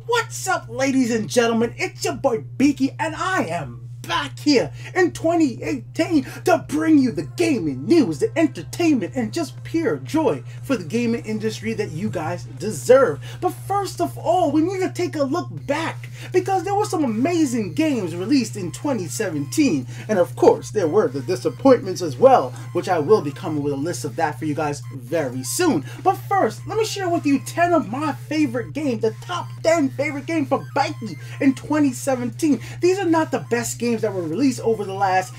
What's up, ladies and gentlemen? It's your boy Beaky, and I am back here in 2018 to bring you the gaming news, the entertainment, and just pure joy for the gaming industry that you guys deserve. But first of all, we need to take a look back because there were some amazing games released in 2017, and of course there were the disappointments as well, which I will be coming with a list of that for you guys very soon. But first, let me share with you 10 of my favorite games, the top 10 favorite games for Beaky in 2017. These are not the best games that were released over the last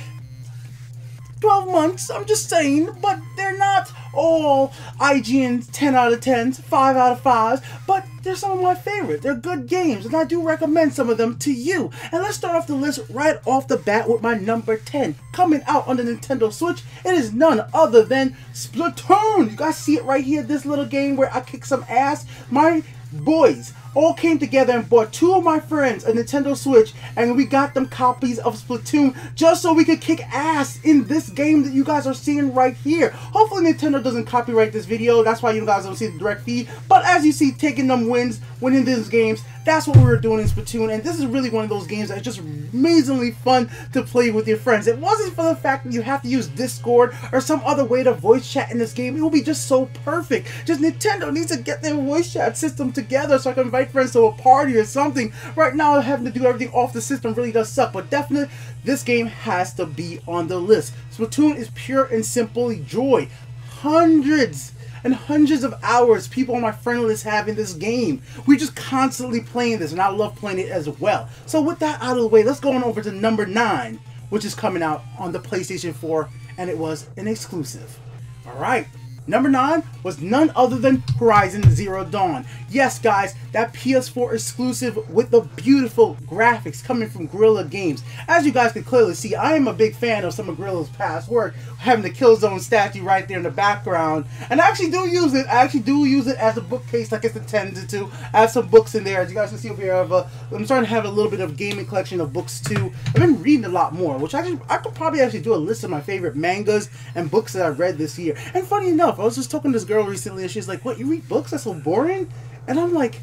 12 months, I'm just saying, but they're not all IGN 10 out of 10s, 5 out of 5s, but they're some of my favorite. They're good games, and I do recommend some of them to you. And let's start off the list right off the bat with my number 10. Coming out on the Nintendo Switch, it is none other than Splatoon. You guys see it right here, this little game where I kick some ass. My boys all came together and bought two of my friends a Nintendo Switch, and we got them copies of Splatoon just so we could kick ass in this game that you guys are seeing right here. Hopefully Nintendo doesn't copyright this video, that's why you guys don't see the direct feed, but as you see, taking them wins, winning these games, that's what we were doing in Splatoon, and this is really one of those games that's just amazingly fun to play with your friends. It wasn't for the fact that you have to use Discord or some other way to voice chat in this game, it will be just so perfect. Just Nintendo needs to get their voice chat system together so I can invite friends to a party or something. Right now, having to do everything off the system really does suck, but definitely this game has to be on the list. Splatoon is pure and simply joy. Hundreds and hundreds of hours people on my friend list have in this game. We're just constantly playing this, and I love playing it as well. So with that out of the way, let's go on over to number 9, which is coming out on the PlayStation 4, and it was an exclusive. Alright, number 9 was none other than Horizon Zero Dawn. Yes, guys, that PS4 exclusive with the beautiful graphics coming from Guerrilla Games. As you guys can clearly see, I am a big fan of some of Guerrilla's past work, having the Killzone statue right there in the background. And I actually do use it. I actually do use it as a bookcase like it's intended to. I have some books in there. As you guys can see over here, I'm starting to have a little bit of gaming collection of books too. I've been reading a lot more, which I could probably actually do a list of my favorite mangas and books that I've read this year. And funny enough, I was just talking to this girl recently, and she's like, "What, you read books? That's so boring." And I'm like,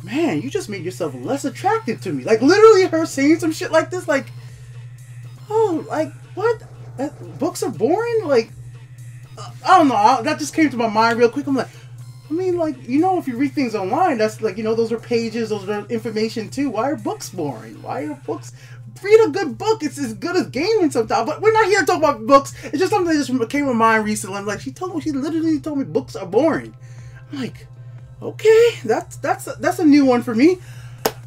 man, you just made yourself less attractive to me. Like, literally her saying some shit like this, like, oh, like, what? Books are boring? Like, I don't know, that just came to my mind real quick. I'm like, I mean, like, you know, if you read things online, that's like, you know, those are pages, those are information too. Why are books boring? Why are books... Read a good book. It's as good as gaming sometimes. But we're not here to talk about books. It's just something that just came to mind recently. I'm like, she literally told me books are boring. I'm like, okay, that's a new one for me.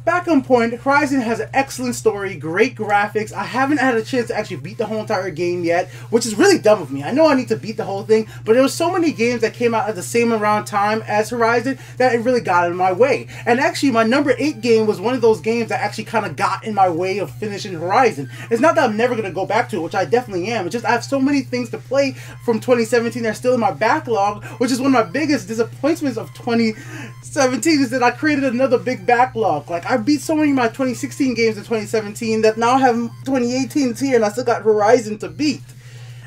Back on point, Horizon has an excellent story, great graphics. I haven't had a chance to actually beat the whole entire game yet, which is really dumb of me. I know I need to beat the whole thing, but there were so many games that came out at the same around time as Horizon that it really got in my way. And actually, my number 8 game was one of those games that actually kind of got in my way of finishing Horizon. It's not that I'm never going to go back to it, which I definitely am. It's just I have so many things to play from 2017 that are still in my backlog, which is one of my biggest disappointments of 2017 is that I created another big backlog. Like, I beat so many of my 2016 games in 2017 that now I have 2018's here, and I still got Horizon to beat.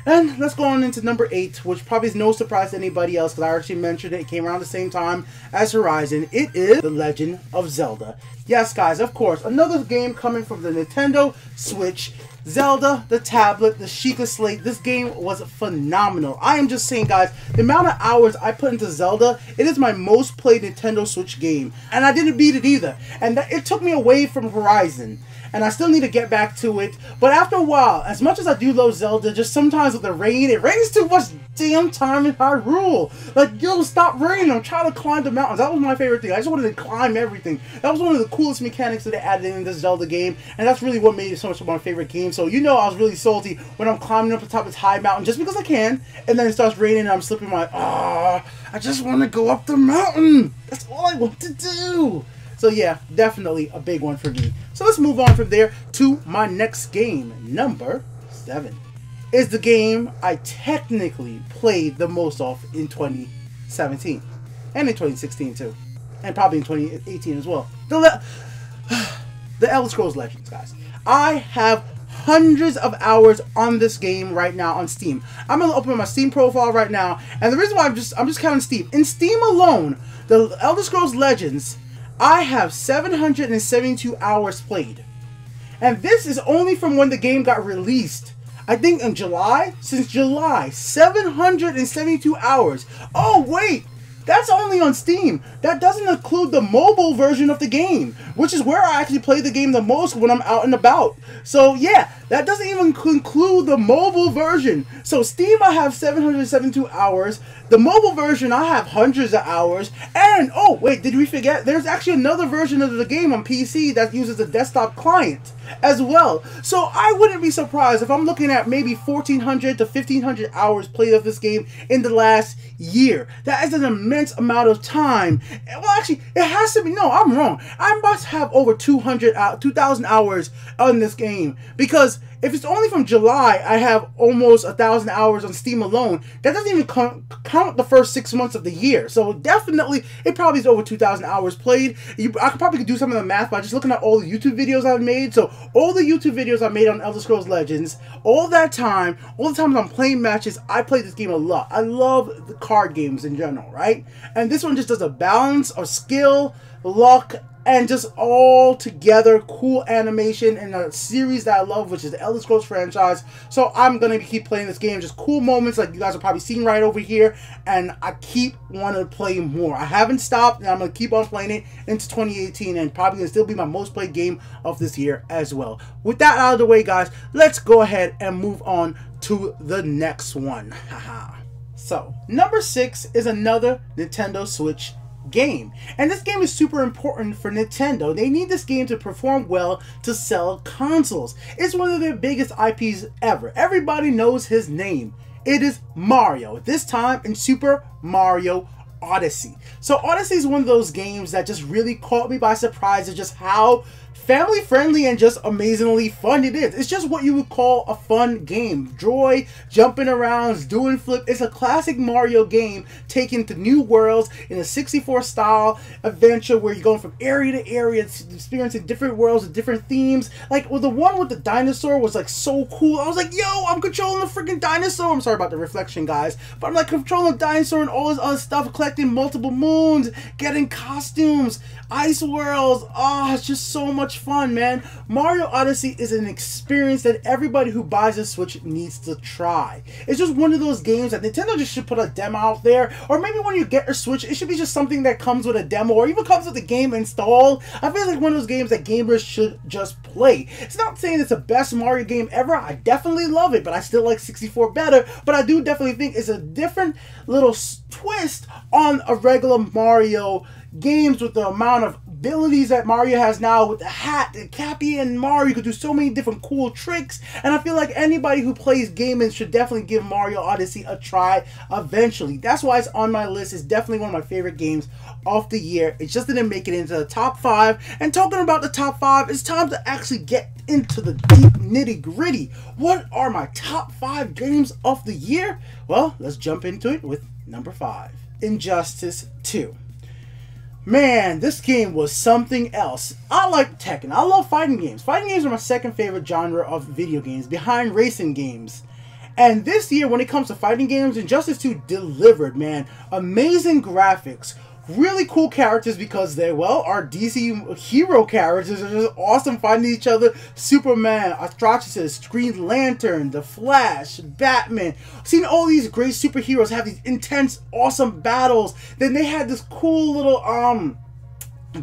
And let's go on into number 8, which probably is no surprise to anybody else because I actually mentioned it. It came around the same time as Horizon. It is The Legend of Zelda. Yes, guys, of course, another game coming from the Nintendo Switch. Zelda, the tablet, the Sheikah Slate. This game was phenomenal. I am just saying, guys, the amount of hours I put into Zelda, it is my most played Nintendo Switch game. And I didn't beat it either. And it took me away from Horizon. And I still need to get back to it. But after a while, as much as I do love Zelda, just sometimes with the rain, it rains too much damn time in Hyrule. Like, yo, stop raining. I'm trying to climb the mountains. That was my favorite thing. I just wanted to climb everything. That was one of the coolest mechanics that they added in this Zelda game. And that's really what made it so much of my favorite game. So, you know, I was really salty when I'm climbing up the top of this high mountain just because I can. And then it starts raining and I'm slipping my, I just want to go up the mountain. That's all I want to do. So yeah, definitely a big one for me. So let's move on from there to my next game. Number 7 is the game I technically played the most of in 2017. And in 2016 too. And probably in 2018 as well. The Elder Scrolls Legends, guys. I have hundreds of hours on this game right now on Steam. I'm gonna open my Steam profile right now, and the reason why I'm just counting Steam. In Steam alone, the Elder Scrolls Legends, I have 772 hours played. And this is only from when the game got released. I think in July? Since July. 772 hours. Oh, wait! That's only on Steam. That doesn't include the mobile version of the game, which is where I actually play the game the most when I'm out and about. So yeah, that doesn't even include the mobile version. So Steam, I have 772 hours. The mobile version, I have hundreds of hours. And, oh wait, did we forget? There's actually another version of the game on PC that uses a desktop client as well. So I wouldn't be surprised if I'm looking at maybe 1,400 to 1,500 hours played of this game in the last year. That is an immense amount of time. Well, actually, it has to be. No, I'm wrong. I must have over 2,000 hours on this game, because if it's only from July, I have almost 1,000 hours on Steam alone. That doesn't even count the first 6 months of the year. So definitely, it probably is over 2,000 hours played. I could probably do some of the math by just looking at all the YouTube videos I've made. So all the YouTube videos I made on Elder Scrolls Legends, all that time, all the times I'm playing matches, I play this game a lot. I love the card games in general, right? And this one just does a balance of skill, luck, and just all together cool animation in a series that I love, which is the Elder Scrolls franchise. So I'm going to keep playing this game. Just cool moments like you guys are probably seeing right over here. And I keep wanting to play more. I haven't stopped, and I'm going to keep on playing it into 2018. And probably going to still be my most played game of this year as well. With that out of the way, guys, let's go ahead and move on to the next one. So, number 6 is another Nintendo Switch game, and this game is super important for Nintendo. They need this game to perform well to sell consoles. It's one of their biggest IPs ever. Everybody knows his name. It is Mario, this time in Super Mario Odyssey. So Odyssey is one of those games that just really caught me by surprise at just how family friendly and just amazingly fun it is. It's just what you would call a fun game. Joy, jumping around, doing flip. It's a classic Mario game taken to new worlds in a 64 style adventure where you're going from area to area, experiencing different worlds with different themes. Like, well, the one with the dinosaur was like so cool. I was like, yo, I'm controlling the freaking dinosaur. I'm sorry about the reflection, guys, but I'm like controlling the dinosaur and all this other stuff, collecting multiple moons, getting costumes, ice worlds. Oh, it's just so much fun, man. Mario Odyssey is an experience that everybody who buys a Switch needs to try. It's just one of those games that Nintendo just should put a demo out there, or maybe when you get a Switch, it should be just something that comes with a demo, or even comes with the game installed. I feel like one of those games that gamers should just play. It's not saying it's the best Mario game ever. I definitely love it, but I still like 64 better. But I do definitely think it's a different little twist on a regular Mario games, with the amount of abilities that Mario has now with the hat and Cappy and Mario. You could do so many different cool tricks, and I feel like anybody who plays gaming should definitely give Mario Odyssey a try eventually. That's why it's on my list. It's definitely one of my favorite games of the year. It just didn't make it into the top 5. And talking about the top 5, it's time to actually get into the deep nitty gritty. What are my top 5 games of the year? Well, let's jump into it with number 5. Injustice 2. Man, this game was something else. I like Tekken. I love fighting games. Fighting games are my second favorite genre of video games, behind racing games. And this year, when it comes to fighting games, Injustice 2 delivered, man. Amazing graphics. Really cool characters because they, well, are DC hero characters. They're just awesome fighting each other. Superman, Atrocitus, Green Lantern, The Flash, Batman. Seeing all these great superheroes have these intense, awesome battles. Then they had this cool little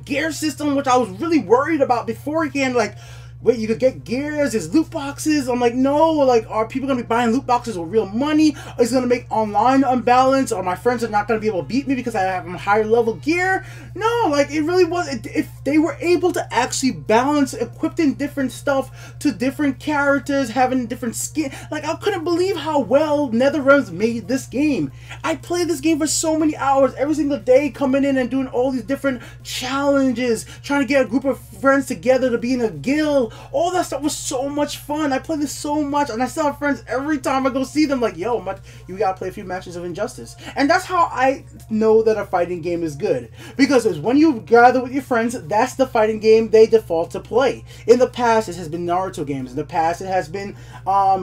gear system, which I was really worried about beforehand. Like, wait, you could get gears, there's loot boxes. I'm like, no, like, are people going to be buying loot boxes with real money? Is it going to make online unbalanced? Or my friends are not going to be able to beat me because I have a higher level gear? No, like, it really was. If they were able to actually balance equipping different stuff to different characters, having different skin, like, I couldn't believe how well NetherRealms made this game. I played this game for so many hours, every single day, coming in and doing all these different challenges, trying to get a group of friends together to be in a guild, all that stuff was so much fun. I played this so much, and I still have friends every time I go see them like, yo, you gotta play a few matches of Injustice. And that's how I know that a fighting game is good, because it's when you gather with your friends, that's the fighting game they default to play. In the past, it has been Naruto games. In the past, it has been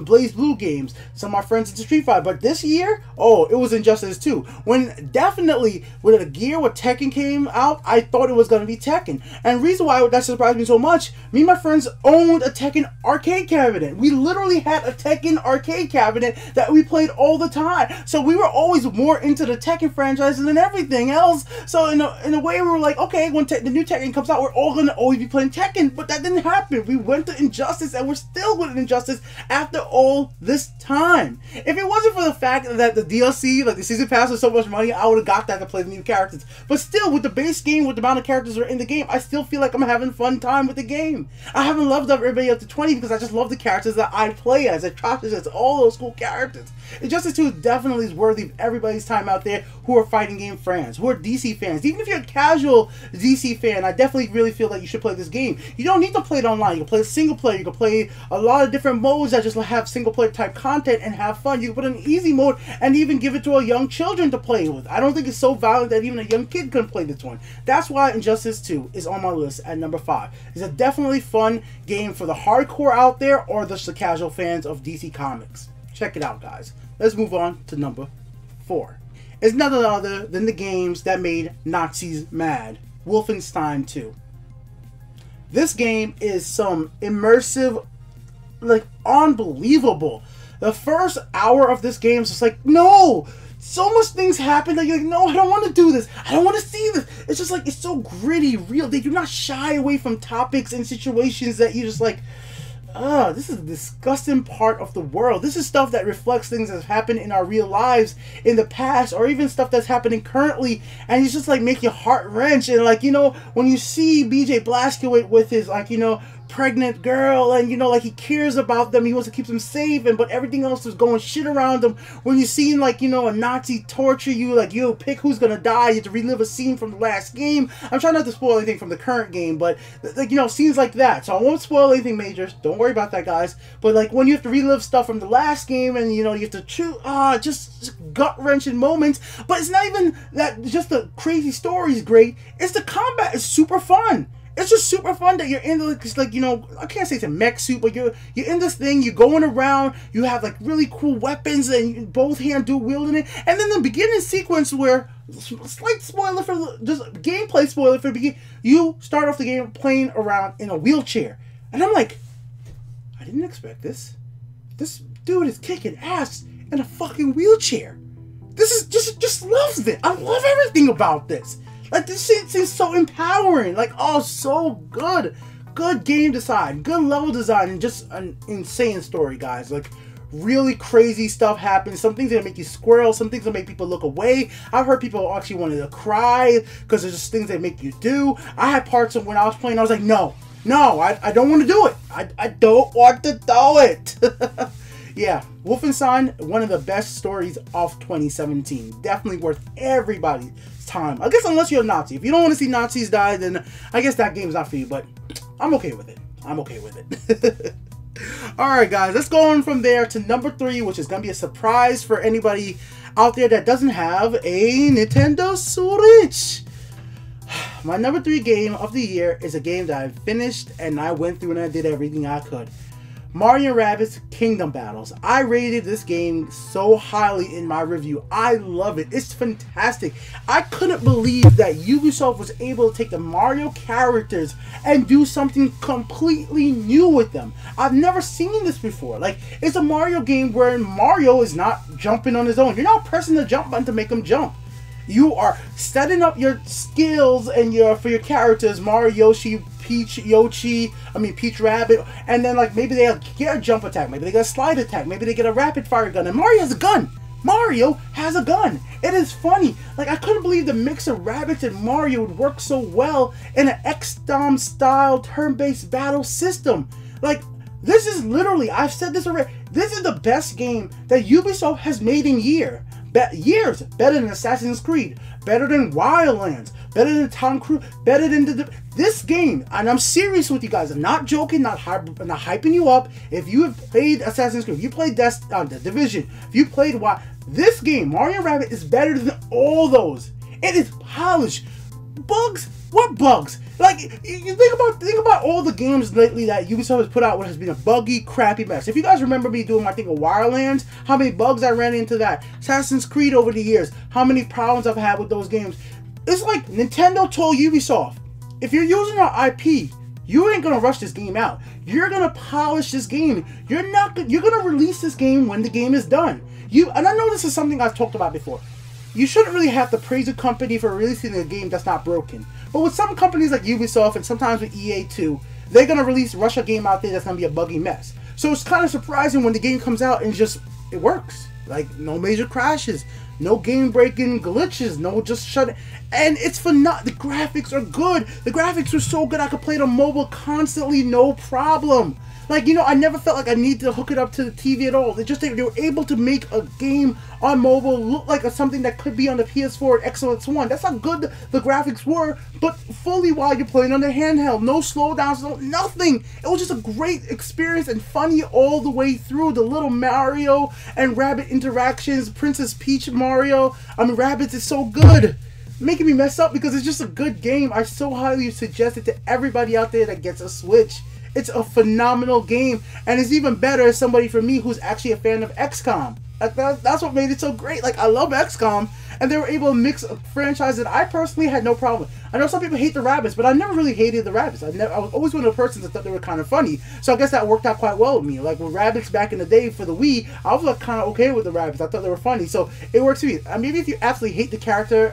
Blaze Blue games. Some of my friends into Street Fighter. But this year, oh, it was Injustice 2. When definitely when the gear with Tekken came out, I thought it was going to be Tekken. And the reason why that surprised me so much, me and my friends owned a Tekken arcade cabinet. We literally had a Tekken arcade cabinet that we played all the time. So we were always more into the Tekken franchise than everything else. So in a way, we were like, okay, when the new Tekken comes out, we're all going to always be playing Tekken. But that didn't happen. We went to Injustice, and we're still with Injustice after all this time. If it wasn't for the fact that the DLC, like the season pass, was so much money, I would have got that to play the new characters. But still, with the base game, with the amount of characters that are in the game, I still feel like I'm having fun time with the game. I haven't loved up everybody up to 20 because I just love the characters that I play as. I trust as all those cool characters. Injustice 2 definitely is worthy of everybody's time out there who are fighting game fans, who are DC fans. Even if you're a casual DC fan, I definitely really feel like you should play this game. You don't need to play it online. You can play it single player. You can play a lot of different modes that just have single player type content and have fun. You can put it in easy mode and even give it to a young children to play with. I don't think it's so violent that even a young kid can play this one. That's why Injustice 2 is on my list at number 5. It's a definitely fun game for the hardcore out there or just the casual fans of DC Comics. Check it out, guys. Let's move on to number 4. It's none other than the games that made Nazis mad. Wolfenstein 2. This game is some immersive, like, unbelievable. The first hour of this game is just like, no! So much things happen that you're like, no, I don't want to do this. I don't want to see this. It's just like, it's so gritty, real. They do not shy away from topics and situations that you just like, this is a disgusting part of the world. This is stuff that reflects things that have happened in our real lives in the past, or even stuff that's happening currently, and it's just like make your heart wrench. And like, you know, when you see BJ Blazkowicz with his, like, you know, pregnant girl, and you know, like, he cares about them, he wants to keep them safe, and but everything else is going shit around them. When you're seeing, like, you know, a Nazi torture you, like, you pick who's gonna die, you have to relive a scene from the last game. I'm trying not to spoil anything from the current game, but like, you know, scenes like that. So I won't spoil anything major, don't worry about that, guys. But like, when you have to relive stuff from the last game, and you know, you have to choose, just gut-wrenching moments. But it's not even that, just the crazy story is great, it's the combat is super fun. It's just super fun that you're in the, like, you know, I can't say it's a mech suit, but you're in this thing, you're going around, you have like really cool weapons, and you both hand dual wielding it, and then the beginning sequence where, slight spoiler for just gameplay spoiler for the beginning, you start off the game playing around in a wheelchair, and I'm like, I didn't expect this. This dude is kicking ass in a fucking wheelchair. This is just loves it. I love everything about this. Like, this shit seems so empowering. Like, oh, so good. Good game design. Good level design. And just an insane story, guys. Like, really crazy stuff happens. Some things that make you squirrel. Some things that make people look away. I've heard people actually wanted to cry because there's just things that make you do. I had parts of when I was playing, I was like, no, I don't want to do it. I don't want to do it. Yeah, Wolfenstein, one of the best stories of 2017. Definitely worth everybody's time. I guess unless you're a Nazi. If you don't want to see Nazis die, then I guess that game's not for you, but I'm okay with it. I'm okay with it. Alright, guys, let's go on from there to number 3, which is going to be a surprise for anybody out there that doesn't have a Nintendo Switch. My number 3 game of the year is a game that I finished, and I went through and I did everything I could. Mario & Rabbids Kingdom Battles. I rated this game so highly in my review. I love it. It's fantastic. I couldn't believe that Ubisoft was able to take the Mario characters and do something completely new with them. I've never seen this before. Like, it's a Mario game where Mario is not jumping on his own. You're not pressing the jump button to make him jump. You are setting up your skills and for your characters, Mario, Yoshi, Peach Rabbit, and then like maybe they get a jump attack, maybe they get a slide attack, maybe they get a rapid fire gun, and Mario has a gun. Mario has a gun. It is funny. Like, I couldn't believe the mix of Rabbids and Mario would work so well in an XCOM style turn-based battle system. Like, this is literally, I've said this already, this is the best game that Ubisoft has made in years. Better than Assassin's Creed, better than Wildlands, better than Tom Cruise, better than This game, and I'm serious with you guys, I'm not joking, not hyping you up. If you have played Assassin's Creed, if you played The Division, if you played this game, Mario & Rabbids, is better than all those. It is polished. Bugs? What bugs? Like, you think about all the games lately that Ubisoft has put out, what has been a buggy, crappy mess. If you guys remember me doing my thing of Wirelands, how many bugs I ran into that. Assassin's Creed over the years, how many problems I've had with those games. It's like Nintendo told Ubisoft, if you're using our IP, you ain't gonna rush this game out. You're gonna polish this game. You're gonna release this game when the game is done. And I know this is something I've talked about before. You shouldn't really have to praise a company for releasing a game that's not broken. But with some companies like Ubisoft and sometimes with EA too, they're gonna rush a game out there that's gonna be a buggy mess. So it's kind of surprising when the game comes out and it works. Like, no major crashes, no game-breaking glitches, no just shut it. And it's the graphics are good. The graphics are so good I could play it on mobile constantly, no problem. Like, you know, I never felt like I need to hook it up to the TV at all. They were able to make a game on mobile look like something that could be on the PS4 and Xbox One. That's how good the graphics were, but fully while you're playing on the handheld. No slowdowns, nothing. It was just a great experience and funny all the way through. The little Mario and Rabbit interactions, Princess Peach Mario. Rabbids is so good. Making me mess up because it's just a good game. I so highly suggest it to everybody out there that gets a Switch. It's a phenomenal game, and it's even better as somebody for me who's actually a fan of XCOM. That's what made it so great. Like, I love XCOM, and they were able to mix a franchise that I personally had no problem with. I know some people hate the Rabbids, but I never really hated the Rabbids. I was always one of the persons that thought they were kind of funny, so I guess that worked out quite well with me. Like, with Rabbids back in the day for the Wii, I was like kind of okay with the Rabbids. I thought they were funny, so it works for me. Maybe if you absolutely hate the character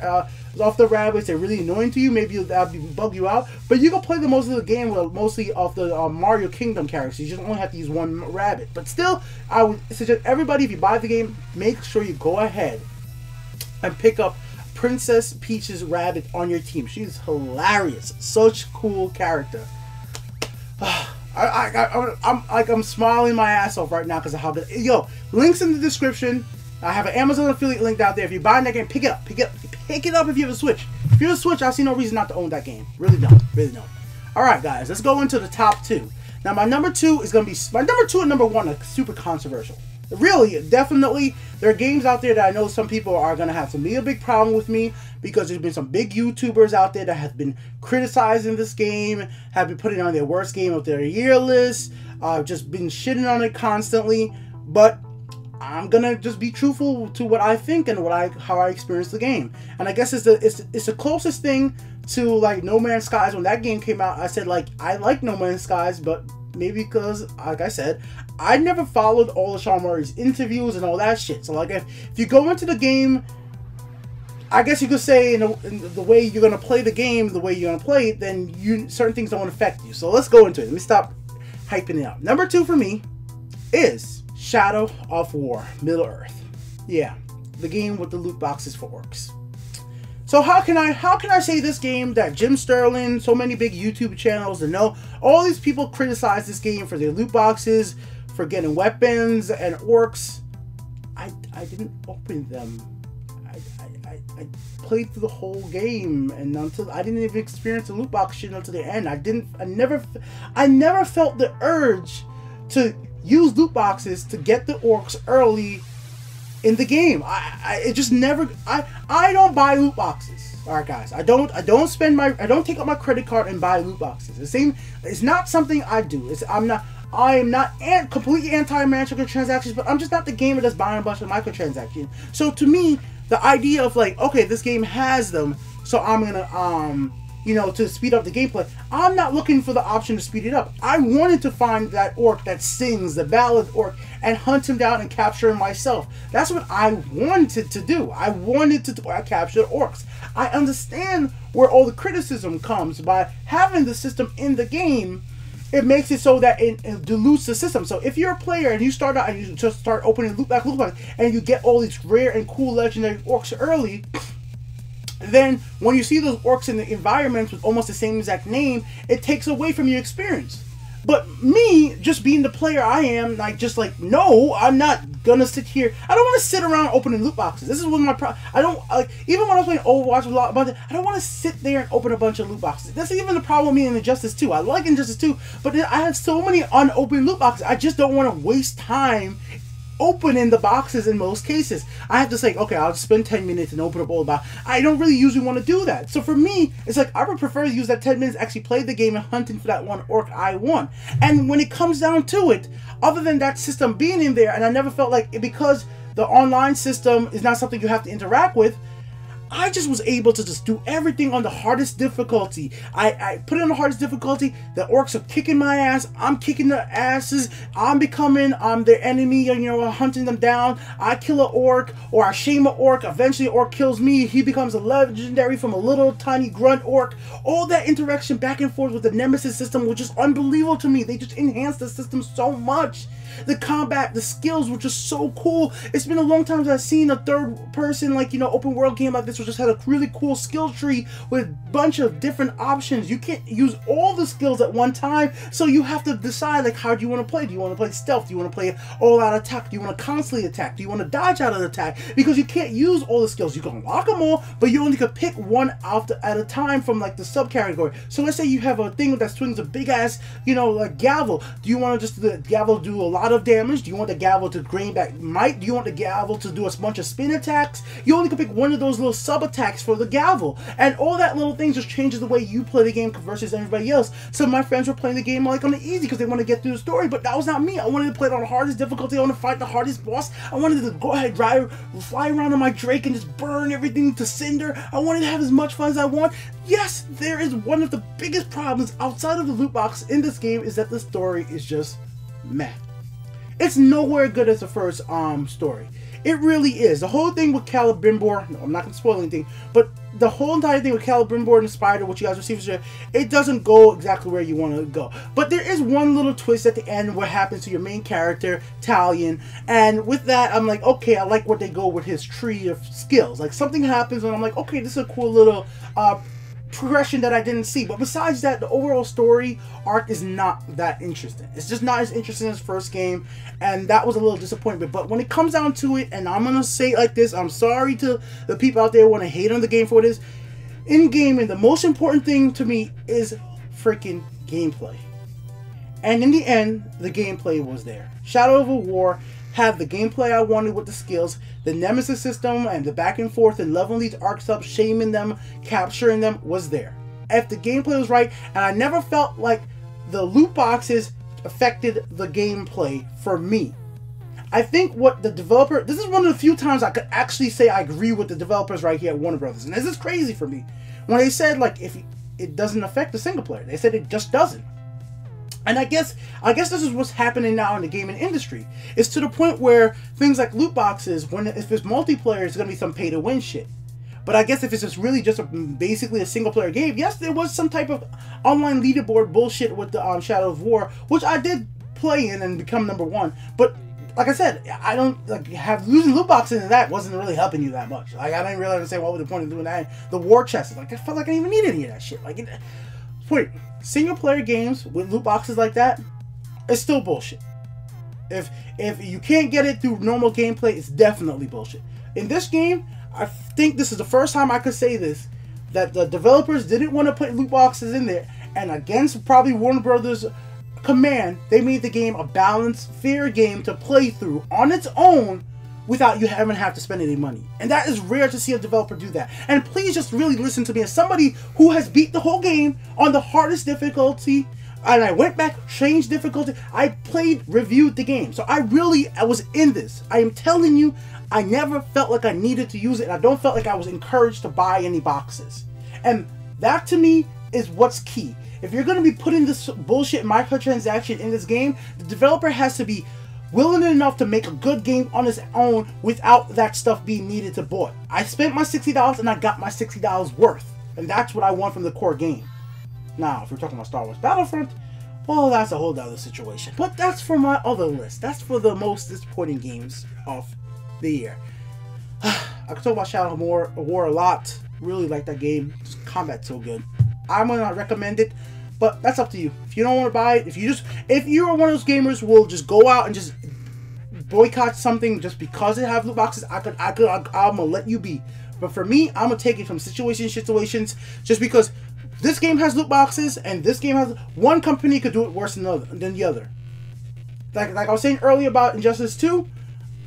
off the Rabbids, they're really annoying to you, maybe that'll bug you out, but you can play the most of the game with mostly off the Mario Kingdom characters. You just only have to use one Rabbid. But still, I would suggest everybody, if you buy the game, make sure you go ahead and pick up Princess Peach's Rabbid on your team. She's hilarious. Such a cool character. I'm smiling my ass off right now because of how good. Yo, links in the description. I have an Amazon affiliate link out there. If you're buying that game, pick it up. Pick it up if you have a Switch. If you have a Switch, I see no reason not to own that game. Really don't. Really don't. Alright, guys. Let's go into the top two. Now, my number two is going to be... My number two and number one are super controversial. Really, definitely, there are games out there that I know some people are going to have a big problem with me because there's been some big YouTubers out there that have been criticizing this game, have been putting on their worst game of their year list, just been shitting on it constantly, but I'm gonna just be truthful to what I think and how I experienced the game. And I guess it's the closest thing to like No Man's Skies. When that game came out, I said like I like No Man's Skies, but maybe because, like I said, I never followed all of Sean Murray's interviews and all that shit. So like if you go into the game, I guess you could say in the way you're gonna play the game, the way you're gonna play it, then certain things don't affect you. So let's go into it. Let me stop hyping it up. Number two for me is Shadow of War, Middle-earth. Yeah, the game with the loot boxes for orcs. So how can I say this game that Jim Sterling, so many big YouTube channels, and all these people criticize this game for their loot boxes, for getting weapons and orcs. I didn't open them. I played through the whole game, and I didn't even experience the loot box shit until the end. I never felt the urge to use loot boxes to get the orcs early in the game. It just never. I don't buy loot boxes. All right, guys. I don't take out my credit card and buy loot boxes. It's not something I do. I am not completely anti-microtransactions, but I'm just not the gamer that's buying a bunch of microtransactions. So to me, the idea of like, okay, this game has them, so I'm gonna to speed up the gameplay. I'm not looking for the option to speed it up. I wanted to find that orc that sings, the ballad orc, and hunt him down and capture him myself. That's what I wanted to do. I wanted to capture orcs. I understand where all the criticism comes by having the system in the game. It makes it so that it dilutes the system. So if you're a player and you start out and you just start opening loot box, and you get all these rare and cool legendary orcs early, then when you see those orcs in the environments with almost the same exact name, it takes away from your experience. But me, just being the player I am, like, just like, no, I'm not gonna sit here. I don't want to sit around opening loot boxes. This is one of my problems. I don't, like, even when I was playing Overwatch a lot about it, I don't want to sit there and open a bunch of loot boxes. That's even the problem with me in Injustice 2. I like Injustice 2, but I have so many unopened loot boxes. I just don't want to waste time opening the boxes in most cases. I have to say, okay, I'll just spend 10 minutes and open up all the boxes. I don't really usually want to do that. So for me, it's like I would prefer to use that 10 minutes, actually play the game and hunting for that one orc I want. And when it comes down to it, other than that system being in there, and I never felt like, because the online system is not something you have to interact with, I just was able to just do everything on the hardest difficulty. I put it on the hardest difficulty. The orcs are kicking my ass. I'm kicking their asses. I'm becoming their enemy, you know, hunting them down. I kill an orc, or I shame an orc. Eventually, an orc kills me. He becomes a legendary from a little tiny grunt orc. All that interaction back and forth with the Nemesis system was just unbelievable to me. They just enhanced the system so much. The combat, the skills were just so cool. It's been a long time since I've seen a third person, like, you know, open world game like this, which just had a really cool skill tree with a bunch of different options. You can't use all the skills at one time, so you have to decide, like, how do you want to play? Do you want to play stealth? Do you want to play all out attack? Do you want to constantly attack? Do you want to dodge out of the attack? Because you can't use all the skills. You can unlock them all, but you only can pick one out at a time from, like, the subcategory. So let's say you have a thing that swings a big ass, you know, like gavel. Do you want to just the gavel do a lot of damage? Do you want the gavel to gain back might? Do you want the gavel to do a bunch of spin attacks? You only can pick one of those little sub attacks for the gavel, and all that little thing just changes the way you play the game versus everybody else. So my friends were playing the game like on the easy because they want to get through the story, but that was not me. I wanted to play it on the hardest difficulty. I wanted to fight the hardest boss. I wanted to go ahead, fly around on my Drake and just burn everything to cinder. I wanted to have as much fun as I want. Yes, there is one of the biggest problems outside of the loot box in this game is that the story is just meh. It's nowhere good as the first story. It really is. The whole thing with Celebrimbor, no, I'm not going to spoil anything, but the whole entire thing with Celebrimbor and the spider, which you guys receive, it doesn't go exactly where you want to go. But there is one little twist at the end what happens to your main character, Talion, and with that, I'm like, okay, I like where they go with his tree of skills. Like, something happens and I'm like, okay, this is a cool little progression that I didn't see. But besides that, the overall story arc is not that interesting. It's just not as interesting as first game, and that was a little disappointment. But when it comes down to it, and I'm gonna say it like this, I'm sorry to the people out there who want to hate on the game for this. In gaming, the most important thing to me is freaking gameplay. And in the end, the gameplay was there. Shadow of War had the gameplay I wanted with the skills, the Nemesis system, and the back and forth and leveling these arcs up, shaming them, capturing them was there. If the gameplay was right, and I never felt like the loot boxes affected the gameplay for me. I think what the developer, this is one of the few times I could actually say I agree with the developers right here at Warner Brothers, and this is crazy for me. When they said, like, if it doesn't affect the single player, they said it just doesn't. And I guess this is what's happening now in the gaming industry. It's to the point where things like loot boxes, if it's multiplayer, it's going to be some pay-to-win shit. But I guess if it's just really just basically a single-player game, yes, there was some type of online leaderboard bullshit with the Shadow of War, which I did play in and become #1. But like I said, I don't losing loot boxes and that wasn't really helping you that much. Like, I didn't really understand what was the point of doing that. The war chests, like, I felt like I didn't even need any of that shit. Like, wait, single-player games with loot boxes like that, it's still bullshit. If you can't get it through normal gameplay, it's definitely bullshit. In this game, I think this is the first time I could say this, that the developers didn't want to put loot boxes in there, and against probably Warner Brothers' command, they made the game a balanced, fair game to play through on its own without you having to spend any money. And that is rare to see a developer do that. And please just really listen to me as somebody who has beat the whole game on the hardest difficulty, and I went back, changed difficulty. I reviewed the game. So I was in this. I am telling you, I never felt like I needed to use it, and I don't felt like I was encouraged to buy any boxes. And that to me is what's key. If you're going to be putting this bullshit microtransaction in this game, the developer has to be willing enough to make a good game on its own without that stuff being needed to buy. I spent my $60 and I got my $60 worth. And that's what I want from the core game. Now, if we're talking about Star Wars Battlefront, well, that's a whole other situation. But that's for my other list. That's for the most disappointing games of the year. I could talk about Shadow of War a lot. Really like that game. Just combat's so good. I'm going to recommend it But that's up to you. If you don't want to buy it, if you're one of those gamers who will just go out and just boycott something just because it have loot boxes, I'm gonna let you be. But for me, I'm gonna take it from situations, just because this game has loot boxes and this game has, one company could do it worse than the other. Like I was saying earlier about Injustice 2,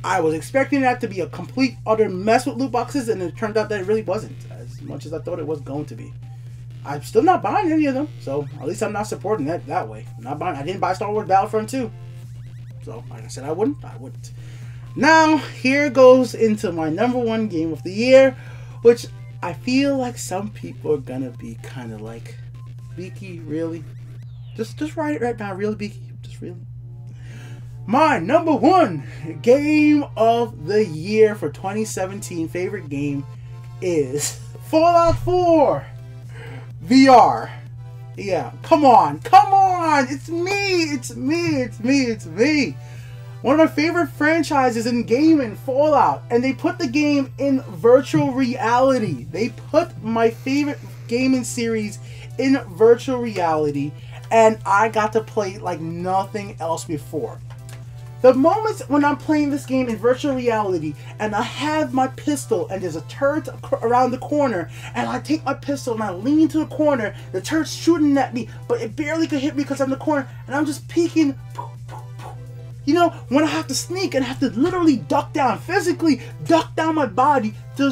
I was expecting that to be a complete utter mess with loot boxes, and it turned out that it really wasn't as much as I thought it was going to be. I'm still not buying any of them, so at least I'm not supporting that way. I'm not buying. I didn't buy Star Wars Battlefront 2. So, like I said, I wouldn't. Now, here goes into my #1 game of the year, which I feel like some people are gonna be kind of like, Beaky, really? Just write it right now, really, Beaky? Just really? My #1 game of the year for 2017, favorite game, is Fallout 4 VR. Yeah, come on, it's me. One of my favorite franchises in gaming, Fallout, and they put the game in virtual reality. They put my favorite gaming series in virtual reality, and I got to play it like nothing else before. The moments when I'm playing this game in virtual reality and I have my pistol and there's a turret around the corner, and I take my pistol and I lean to the corner, the turret's shooting at me, but it barely could hit me because I'm in the corner, and I'm just peeking. You know, when I have to sneak and I have to literally duck down, physically duck down my body to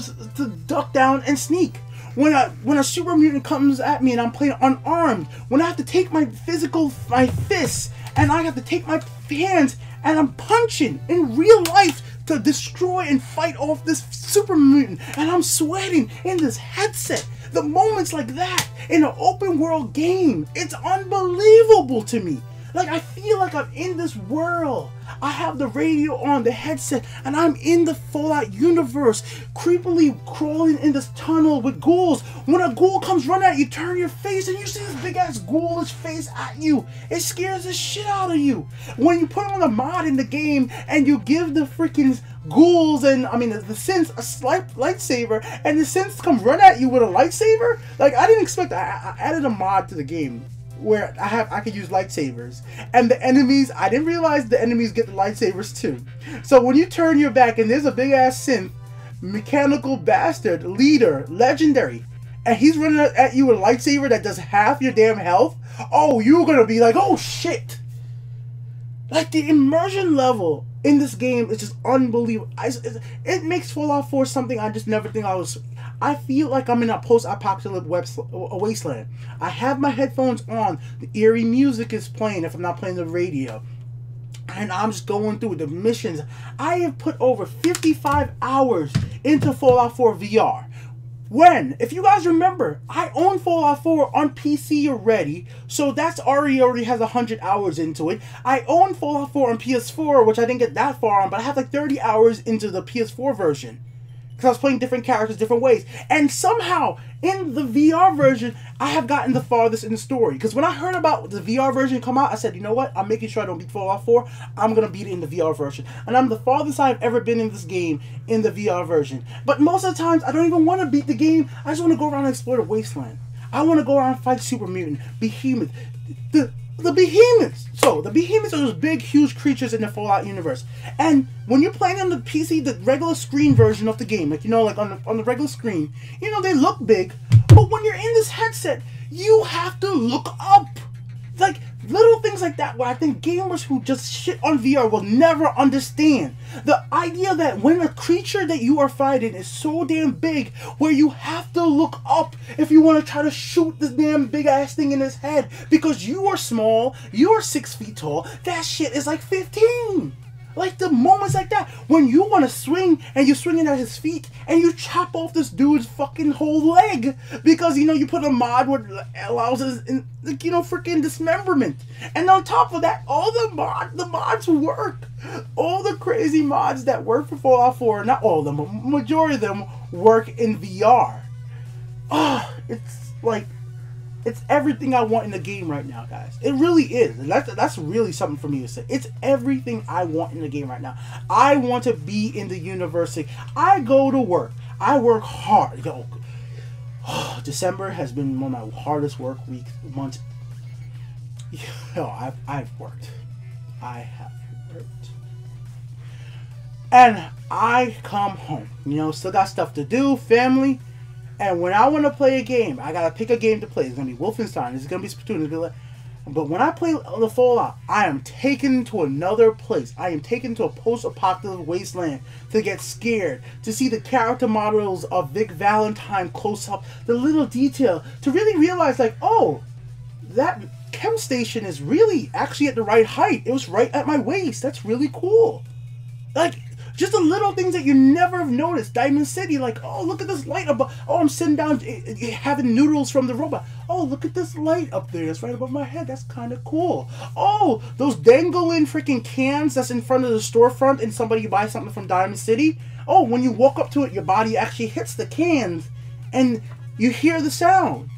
duck down and sneak. When a super mutant comes at me and I'm playing unarmed, when I have to take my fists, and I have to take my hands and I'm punching in real life to destroy and fight off this super mutant, and I'm sweating in this headset. The moments like that in an open world game, it's unbelievable to me. Like, I feel like I'm in this world. I have the radio on, the headset, and I'm in the Fallout universe, creepily crawling in this tunnel with ghouls. When a ghoul comes running at you, turn your face and you see this big ass ghoulish face at you. It scares the shit out of you. When you put on a mod in the game and you give the freaking ghouls and the synths a slight lightsaber, and the synths come run at you with a lightsaber, like, I didn't expect that. I added a mod to the game where I could use lightsabers, and the enemies, I didn't realize the enemies get the lightsabers too. So when you turn your back and there's a big ass synth, mechanical bastard, leader, legendary, and he's running at you with a lightsaber that does half your damn health, oh, you're gonna be like, oh shit. Like, the immersion level in this game is just unbelievable. It makes Fallout 4 something I just never think I feel like I'm in a post-apocalyptic wasteland. I have my headphones on. The eerie music is playing if I'm not playing the radio. And I'm just going through the missions. I have put over 55 hours into Fallout 4 VR. If you guys remember, I own Fallout 4 on PC already, so that's already has 100 hours into it. I own Fallout 4 on PS4, which I didn't get that far on, but I have like 30 hours into the PS4 version. Because I was playing different characters different ways. And somehow, in the VR version, I have gotten the farthest in the story. Because when I heard about the VR version come out, I said, you know what? I'm making sure I don't beat Fallout 4. I'm going to beat it in the VR version. And I'm the farthest I've ever been in this game in the VR version. But most of the times, I don't even want to beat the game. I just want to go around and explore the wasteland. I want to go around and fight Super Mutant, Behemoth, the Behemoths. So, the Behemoths are those big, huge creatures in the Fallout universe. And when you're playing on the PC, the regular screen version of the game, like, you know, like on the regular screen, you know, they look big. But when you're in this headset, you have to look up. Like, little things like that where I think gamers who just shit on VR will never understand. The idea that when a creature that you are fighting is so damn big where you have to look up if you want to try to shoot this damn big ass thing in his head because you are small, you are 6 feet tall, that shit is like 15. Like, the moments like that, when you want to swing, and you're swinging at his feet, and you chop off this dude's fucking whole leg, because, you know, you put a mod where it allows us, you know, freaking dismemberment. And on top of that, all the mods work. All the crazy mods that work for Fallout 4, not all of them, but majority of them work in VR. Oh, it's like, it's everything I want in the game right now, guys. It really is. And that's really something for me to say. It's everything I want in the game right now. I want to be in the university. I go to work. I work hard. December has been one of my hardest work months Yo, I've worked. I have worked. And I come home, you know, still got stuff to do, family. And when I want to play a game, I gotta pick a game to play. It's gonna be Wolfenstein. It's gonna be Splatoon. It's gonna be but when I play the Fallout, I am taken to another place. I am taken to a post-apocalyptic wasteland to get scared, to see the character models of Vic Valentine close up, the little detail, to really realize like, oh, that chem station is really actually at the right height. It was right at my waist. That's really cool. Like, just the little things that you never have noticed. Diamond City, like, oh, look at this light above. Oh, I'm sitting down having noodles from the robot. Oh, look at this light up there. That's right above my head. That's kind of cool. Oh, those dangling freaking cans that's in front of the storefront and somebody buy something from Diamond City. Oh, when you walk up to it, your body actually hits the cans and you hear the sound.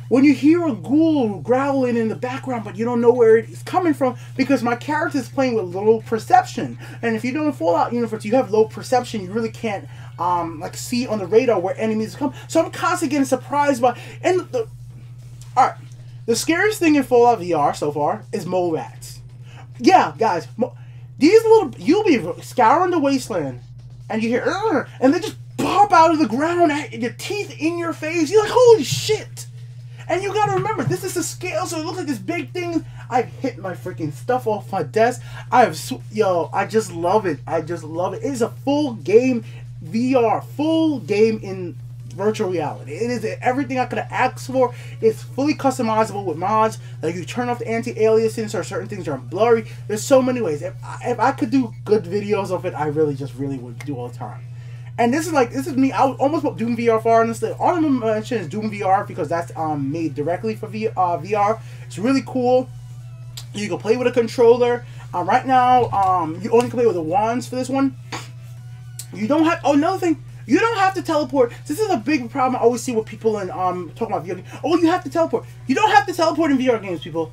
When you hear a ghoul growling in the background, but you don't know where it's coming from, because my character is playing with low perception. And if you don't Fallout universe, you have low perception, you really can't like see on the radar where enemies come. So I'm constantly getting surprised by. And alright, the scariest thing in Fallout VR so far is mole rats. Yeah, guys, these little, you'll be scouring the wasteland, and you hear, and they just pop out of the ground at your teeth in your face. You're like, holy shit! And you gotta remember, this is a scale, so it looks like this big thing. I've hit my freaking stuff off my desk. I just love it. I just love it. It is a full game VR, full game in virtual reality. It is everything I could have asked for. It's fully customizable with mods. Like, you turn off the anti-aliasing so certain things are blurry. There's so many ways. If I could do good videos of it, I really would do all the time. And this is me. I would almost put Doom VR for this. All I'm gonna mention is Doom VR because that's made directly for VR. It's really cool. You can play with a controller. Right now, you only can play with the wands for this one. You don't have. Oh, another thing. You don't have to teleport. This is a big problem I always see with people in talking about VR games. Oh, you have to teleport. You don't have to teleport in VR games, people.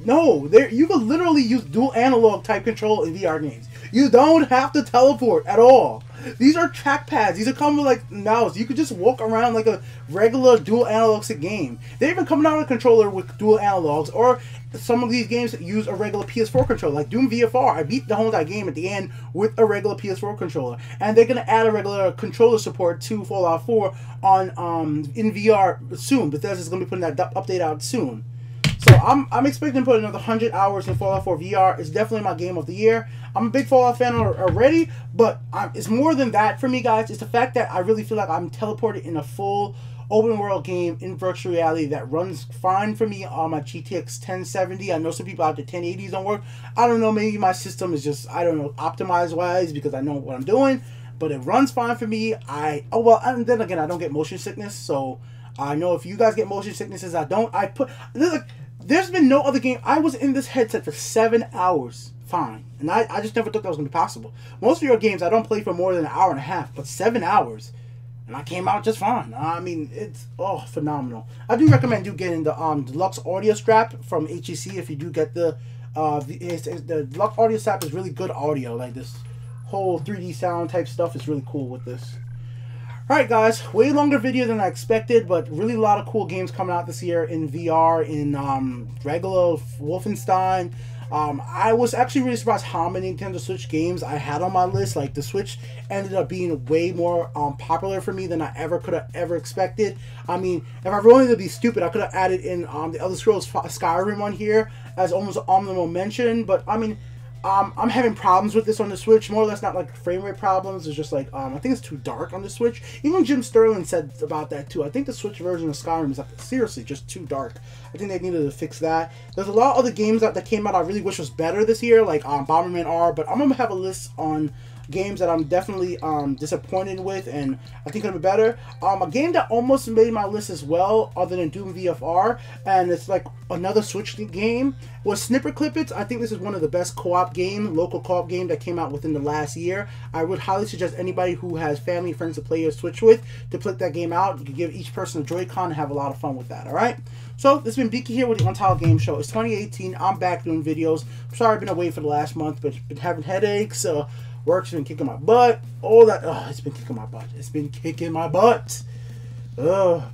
No. You can literally use dual analog type control in VR games. You don't have to teleport at all. These are trackpads. These are coming with like mouse. You could just walk around like a regular dual analog stick game. They're even coming out with a controller with dual analogs, or some of these games that use a regular PS4 controller, like Doom VFR. I beat the whole entire game at the end with a regular PS4 controller, and they're gonna add a regular controller support to Fallout 4 on in VR soon. Bethesda's gonna be putting that update out soon. So I'm expecting to put another 100 hours in Fallout 4 VR. It's definitely my game of the year. I'm a big Fallout fan already, but it's more than that for me, guys. It's the fact that I really feel like I'm teleported in a full open world game in virtual reality that runs fine for me on my GTX 1070. I know some people out there 1080s don't work. I don't know, maybe my system is just, I don't know, optimized wise because I know what I'm doing, but it runs fine for me. And then again, I don't get motion sickness, so I know if you guys get motion sicknesses, I don't. There's been no other game. I was in this headset for 7 hours. Fine. And I just never thought that was going to be possible. Most of your games, I don't play for more than an hour and a half, but 7 hours. And I came out just fine. I mean, it's, phenomenal. I do recommend you getting the deluxe audio strap from HEC if you do get the deluxe audio strap is really good audio. Like this whole 3D sound type stuff is really cool with this. Alright guys, way longer video than I expected, but really a lot of cool games coming out this year in VR, in regular Wolfenstein. I was actually really surprised how many Nintendo Switch games I had on my list. Like, the Switch ended up being way more popular for me than I could have ever expected. I mean, if I wanted to be stupid, I could have added in the Elder Scrolls Skyrim on here as almost honorable mention, but I mean, I'm having problems with this on the Switch, more or less not like frame rate problems. It's just like, I think it's too dark on the Switch. Even Jim Sterling said about that too. I think the Switch version of Skyrim is like, seriously just too dark. I think they needed to fix that. There's a lot of other games that came out I really wish was better this year, like Bomberman R, but I'm going to have a list on games that I'm definitely disappointed with and I think it'll be better. A game that almost made my list as well, other than Doom VFR, and it's like another Switch game, was Snipper Clippets. I think this is one of the best local co-op game that came out within the last year. I would highly suggest anybody who has family and friends to play your Switch with to put that game out. You can give each person a Joy-Con and have a lot of fun with that, alright? So, this has been Beaky here with the Untitled Game Show. It's 2018. I'm back doing videos. I'm sorry I've been away for the last month, but been having headaches, work's been kicking my butt. All that, it's been kicking my butt. It's been kicking my butt.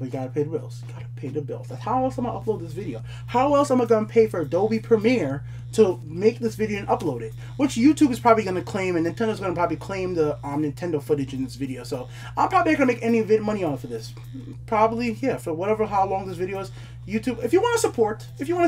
We gotta pay the bills. Gotta pay the bills. That's how else am I gonna upload this video? How else am I gonna pay for Adobe Premiere to make this video and upload it? Which YouTube is probably gonna claim, and Nintendo's gonna probably claim the Nintendo footage in this video. So I'm probably not gonna make any money on it for this. Probably, yeah, for whatever how long this video is. YouTube, if you want to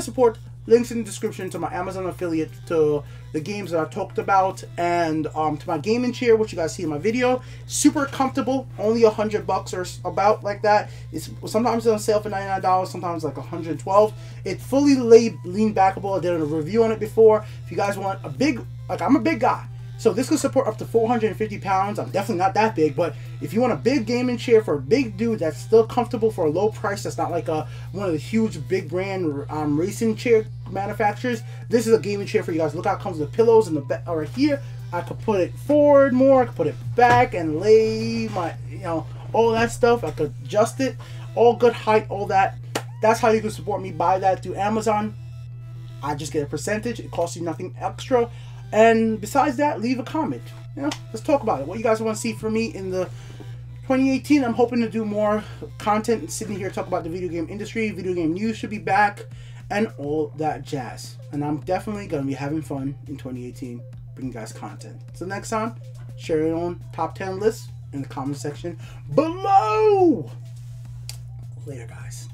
support, links in the description to my Amazon affiliate, to the games that I talked about, and to my gaming chair, which you guys see in my video. Super comfortable, only $100 or about like that. It's sometimes on sale for $99, sometimes like $112. It's fully lean backable. I did a review on it before. If you guys want a big, like I'm a big guy, so this could support up to 450 pounds. I'm definitely not that big, but if you want a big gaming chair for a big dude that's still comfortable for a low price, that's not like one of the huge big brand racing chair manufacturers, this is a gaming chair for you guys. Look how it comes with pillows in the back right here. I could put it forward more, I could put it back and lay my, all that stuff. I could adjust it, all good height, all that. That's how you can support me. Buy that through Amazon. I just get a percentage. It costs you nothing extra. And besides that, leave a comment. Let's talk about it. What you guys want to see from me in the 2018. I'm hoping to do more content and sitting here talk about the video game industry. Video game news should be back and all that jazz. And I'm definitely going to be having fun in 2018, bringing you guys content. So next time, share your own top 10 list in the comment section below. Later, guys.